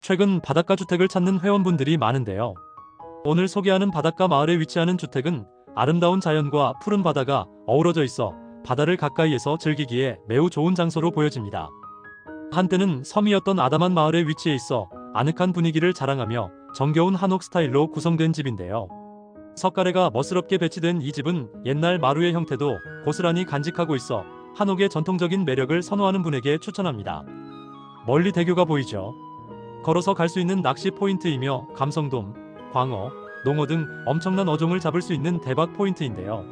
최근 바닷가 주택을 찾는 회원분들이 많은데요. 오늘 소개하는 바닷가 마을에 위치하는 주택은 아름다운 자연과 푸른 바다가 어우러져 있어 바다를 가까이에서 즐기기에 매우 좋은 장소로 보여집니다. 한때는 섬이었던 아담한 마을에 위치해 있어 아늑한 분위기를 자랑하며 정겨운 한옥 스타일로 구성된 집인데요. 석가래가 멋스럽게 배치된 이 집은 옛날 마루의 형태도 고스란히 간직하고 있어 한옥의 전통적인 매력을 선호하는 분에게 추천합니다. 멀리 대교가 보이죠? 걸어서 갈 수 있는 낚시 포인트이며 감성돔, 광어, 농어 등 엄청난 어종을 잡을 수 있는 대박 포인트인데요.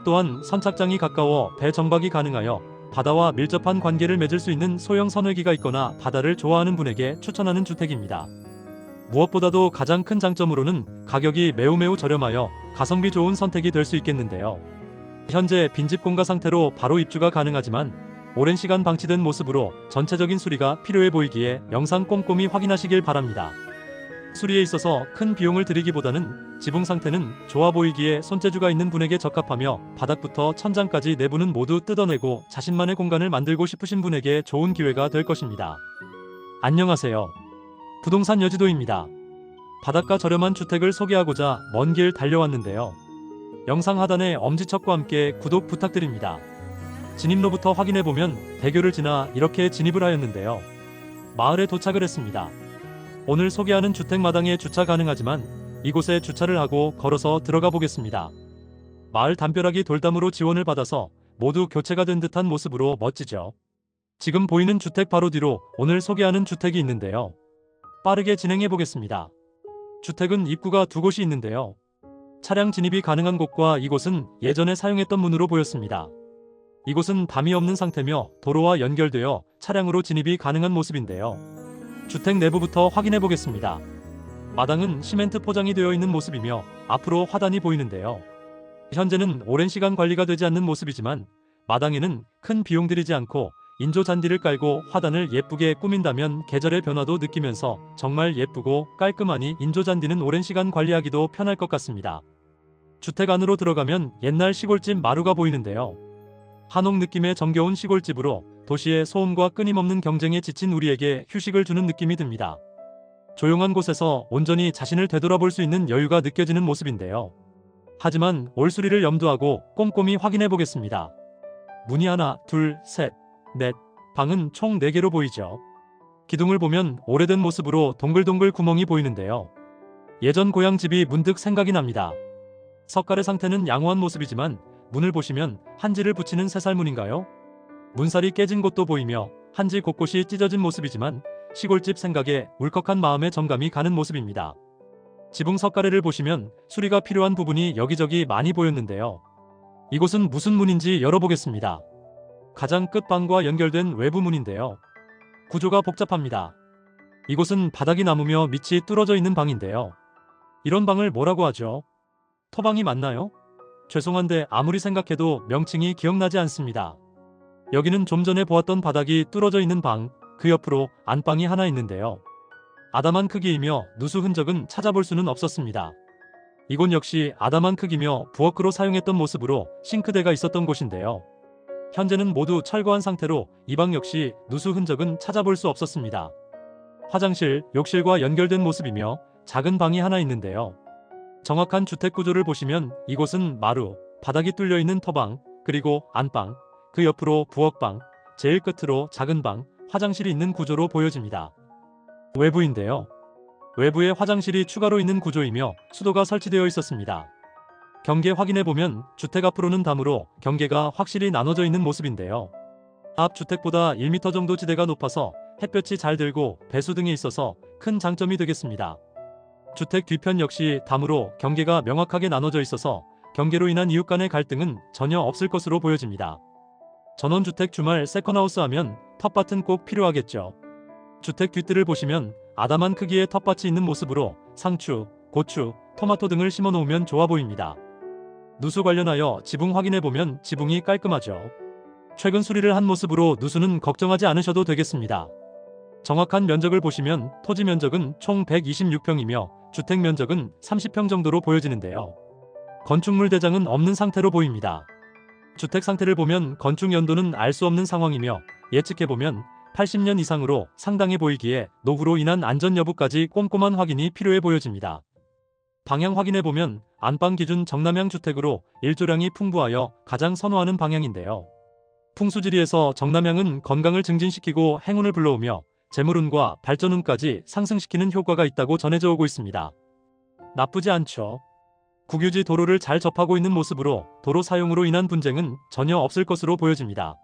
또한 선착장이 가까워 배 정박이 가능하여 바다와 밀접한 관계를 맺을 수 있는 소형 선회기가 있거나 바다를 좋아하는 분에게 추천하는 주택입니다. 무엇보다도 가장 큰 장점으로는 가격이 매우 저렴하여 가성비 좋은 선택이 될 수 있겠는데요. 현재 빈집 공가 상태로 바로 입주가 가능하지만 오랜 시간 방치된 모습으로 전체적인 수리가 필요해 보이기에 영상 꼼꼼히 확인하시길 바랍니다. 수리에 있어서 큰 비용을 들이기보다는 지붕 상태는 좋아 보이기에 손재주가 있는 분에게 적합하며 바닥부터 천장까지 내부는 모두 뜯어내고 자신만의 공간을 만들고 싶으신 분에게 좋은 기회가 될 것입니다. 안녕하세요. 부동산 여지도입니다. 바닷가 저렴한 주택을 소개하고자 먼 길 달려왔는데요. 영상 하단에 엄지척과 함께 구독 부탁드립니다. 진입로부터 확인해보면 대교를 지나 이렇게 진입을 하였는데요. 마을에 도착을 했습니다. 오늘 소개하는 주택 마당에 주차 가능하지만 이곳에 주차를 하고 걸어서 들어가 보겠습니다. 마을 담벼락이 돌담으로 지원을 받아서 모두 교체가 된 듯한 모습으로 멋지죠. 지금 보이는 주택 바로 뒤로 오늘 소개하는 주택이 있는데요. 빠르게 진행해 보겠습니다. 주택은 입구가 두 곳이 있는데요. 차량 진입이 가능한 곳과 이곳은 예전에 사용했던 문으로 보였습니다. 이곳은 담이 없는 상태며 도로와 연결되어 차량으로 진입이 가능한 모습인데요. 주택 내부부터 확인해 보겠습니다. 마당은 시멘트 포장이 되어 있는 모습이며 앞으로 화단이 보이는데요. 현재는 오랜 시간 관리가 되지 않는 모습이지만 마당에는 큰 비용 들이지 않고 인조 잔디를 깔고 화단을 예쁘게 꾸민다면 계절의 변화도 느끼면서 정말 예쁘고 깔끔하니 인조 잔디는 오랜 시간 관리하기도 편할 것 같습니다. 주택 안으로 들어가면 옛날 시골집 마루가 보이는데요. 한옥 느낌의 정겨운 시골집으로 도시의 소음과 끊임없는 경쟁에 지친 우리에게 휴식을 주는 느낌이 듭니다. 조용한 곳에서 온전히 자신을 되돌아볼 수 있는 여유가 느껴지는 모습인데요. 하지만 올수리를 염두하고 꼼꼼히 확인해 보겠습니다. 문이 하나, 둘, 셋, 넷, 방은 총 4개로 보이죠. 기둥을 보면 오래된 모습으로 동글동글 구멍이 보이는데요. 예전 고향집이 문득 생각이 납니다. 석가래 상태는 양호한 모습이지만 문을 보시면 한지를 붙이는 새살문인가요? 문살이 깨진 곳도 보이며 한지 곳곳이 찢어진 모습이지만 시골집 생각에 울컥한 마음에 정감이 가는 모습입니다. 지붕 석가래를 보시면 수리가 필요한 부분이 여기저기 많이 보였는데요. 이곳은 무슨 문인지 열어보겠습니다. 가장 끝방과 연결된 외부 문인데요. 구조가 복잡합니다. 이곳은 바닥이 나무며 밑이 뚫어져 있는 방인데요. 이런 방을 뭐라고 하죠? 토방이 맞나요? 죄송한데 아무리 생각해도 명칭이 기억나지 않습니다. 여기는 좀 전에 보았던 바닥이 뚫어져 있는 방, 그 옆으로 안방이 하나 있는데요. 아담한 크기이며 누수 흔적은 찾아볼 수는 없었습니다. 이곳 역시 아담한 크기며 부엌으로 사용했던 모습으로 싱크대가 있었던 곳인데요. 현재는 모두 철거한 상태로 이 방 역시 누수 흔적은 찾아볼 수 없었습니다. 화장실, 욕실과 연결된 모습이며 작은 방이 하나 있는데요. 정확한 주택 구조를 보시면 이곳은 마루, 바닥이 뚫려 있는 터방, 그리고 안방, 그 옆으로 부엌방, 제일 끝으로 작은 방, 화장실이 있는 구조로 보여집니다. 외부인데요. 외부에 화장실이 추가로 있는 구조이며 수도가 설치되어 있었습니다. 경계 확인해보면 주택 앞으로는 담으로 경계가 확실히 나눠져 있는 모습인데요. 앞 주택보다 1m 정도 지대가 높아서 햇볕이 잘 들고 배수 등이 있어서 큰 장점이 되겠습니다. 주택 뒤편 역시 담으로 경계가 명확하게 나눠져 있어서 경계로 인한 이웃 간의 갈등은 전혀 없을 것으로 보여집니다. 전원주택 주말 세컨하우스 하면 텃밭은 꼭 필요하겠죠. 주택 뒷뜰을 보시면 아담한 크기의 텃밭이 있는 모습으로 상추, 고추, 토마토 등을 심어 놓으면 좋아 보입니다. 누수 관련하여 지붕 확인해보면 지붕이 깔끔하죠. 최근 수리를 한 모습으로 누수는 걱정하지 않으셔도 되겠습니다. 정확한 면적을 보시면 토지 면적은 총 126평이며 주택 면적은 30평 정도로 보여지는데요. 건축물 대장은 없는 상태로 보입니다. 주택 상태를 보면 건축 연도는 알 수 없는 상황이며 예측해보면 80년 이상으로 상당해 보이기에 노후로 인한 안전 여부까지 꼼꼼한 확인이 필요해 보여집니다. 방향 확인해보면 안방 기준 정남향 주택으로 일조량이 풍부하여 가장 선호하는 방향인데요. 풍수지리에서 정남향은 건강을 증진시키고 행운을 불러오며 재물운과 발전운까지 상승시키는 효과가 있다고 전해져 오고 있습니다. 나쁘지 않죠. 국유지 도로를 잘 접하고 있는 모습으로 도로 사용으로 인한 분쟁은 전혀 없을 것으로 보여집니다.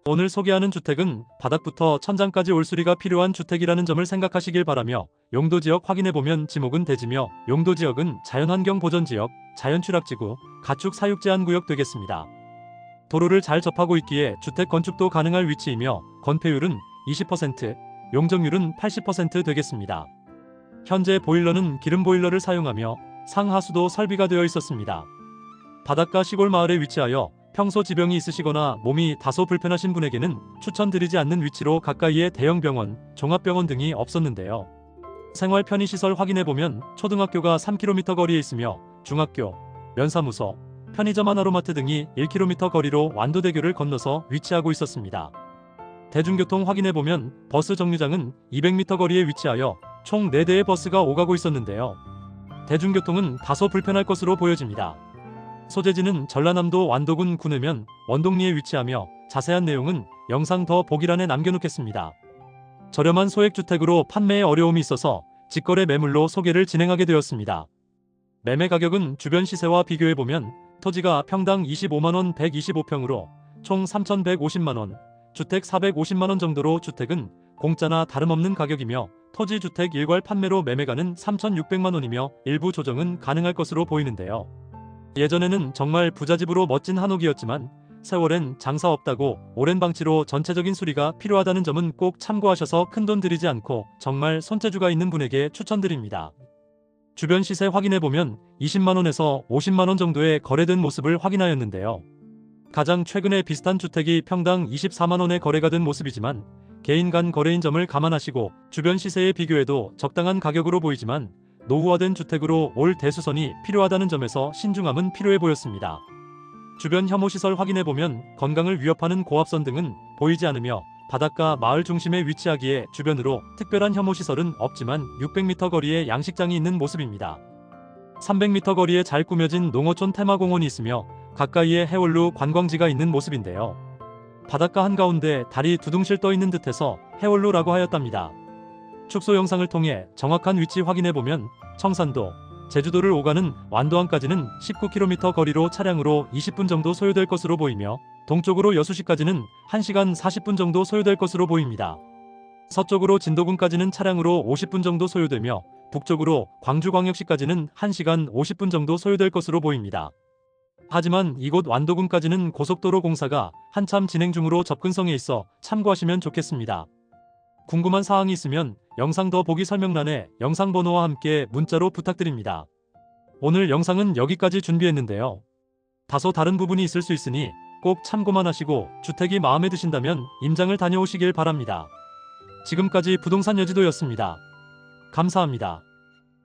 오늘 소개하는 주택은 바닥부터 천장까지 올수리가 필요한 주택이라는 점을 생각하시길 바라며 용도지역 확인해보면 지목은 대지며 용도지역은 자연환경 보전지역, 자연취락지구, 가축 사육제한구역 되겠습니다. 도로를 잘 접하고 있기에 주택 건축도 가능할 위치이며 건폐율은 20%, 용적률은 80% 되겠습니다. 현재 보일러는 기름 보일러를 사용하며 상하수도 설비가 되어 있었습니다. 바닷가 시골 마을에 위치하여 평소 지병이 있으시거나 몸이 다소 불편하신 분에게는 추천드리지 않는 위치로 가까이에 대형병원, 종합병원 등이 없었는데요. 생활 편의시설 확인해보면 초등학교가 3km 거리에 있으며 중학교, 면사무소, 편의점 하나로마트 등이 1km 거리로 완도대교를 건너서 위치하고 있었습니다. 대중교통 확인해보면 버스 정류장은 200m 거리에 위치하여 총 4대의 버스가 오가고 있었는데요. 대중교통은 다소 불편할 것으로 보여집니다. 소재지는 전라남도 완도군 구내면 원동리에 위치하며 자세한 내용은 영상 더 보기란에 남겨놓겠습니다. 저렴한 소액주택으로 판매에 어려움이 있어서 직거래 매물로 소개를 진행하게 되었습니다. 매매 가격은 주변 시세와 비교해보면 토지가 평당 25만원 125평으로 총 3,150만원, 주택 450만원 정도로 주택은 공짜나 다름없는 가격이며 토지 주택 일괄 판매로 매매가는 3,600만원이며 일부 조정은 가능할 것으로 보이는데요. 예전에는 정말 부잣집으로 멋진 한옥이었지만 세월엔 장사 없다고 오랜 방치로 전체적인 수리가 필요하다는 점은 꼭 참고하셔서 큰돈 들이지 않고 정말 손재주가 있는 분에게 추천드립니다. 주변 시세 확인해보면 20만원에서 50만원 정도의 거래된 모습을 확인하였는데요. 가장 최근에 비슷한 주택이 평당 24만원에 거래가 된 모습이지만 개인 간 거래인 점을 감안하시고 주변 시세에 비교해도 적당한 가격으로 보이지만 노후화된 주택으로 올 대수선이 필요하다는 점에서 신중함은 필요해 보였습니다. 주변 혐오시설 확인해보면 건강을 위협하는 고압선 등은 보이지 않으며 바닷가 마을 중심에 위치하기에 주변으로 특별한 혐오시설은 없지만 600m 거리에 양식장이 있는 모습입니다. 300m 거리에 잘 꾸며진 농어촌 테마공원이 있으며 가까이에 해월루 관광지가 있는 모습인데요. 바닷가 한가운데 달이 두둥실 떠있는 듯해서 해월루라고 하였답니다. 축소 영상을 통해 정확한 위치 확인해보면 청산도, 제주도를 오가는 완도항까지는 19km 거리로 차량으로 20분 정도 소요될 것으로 보이며 동쪽으로 여수시까지는 1시간 40분 정도 소요될 것으로 보입니다. 서쪽으로 진도군까지는 차량으로 50분 정도 소요되며 북쪽으로 광주광역시까지는 1시간 50분 정도 소요될 것으로 보입니다. 하지만 이곳 완도군까지는 고속도로 공사가 한참 진행 중으로 접근성에 있어 참고하시면 좋겠습니다. 궁금한 사항이 있으면 영상 더 보기 설명란에 영상 번호와 함께 문자로 부탁드립니다. 오늘 영상은 여기까지 준비했는데요. 다소 다른 부분이 있을 수 있으니 꼭 참고만 하시고 주택이 마음에 드신다면 임장을 다녀오시길 바랍니다. 지금까지 부동산 여지도였습니다. 감사합니다.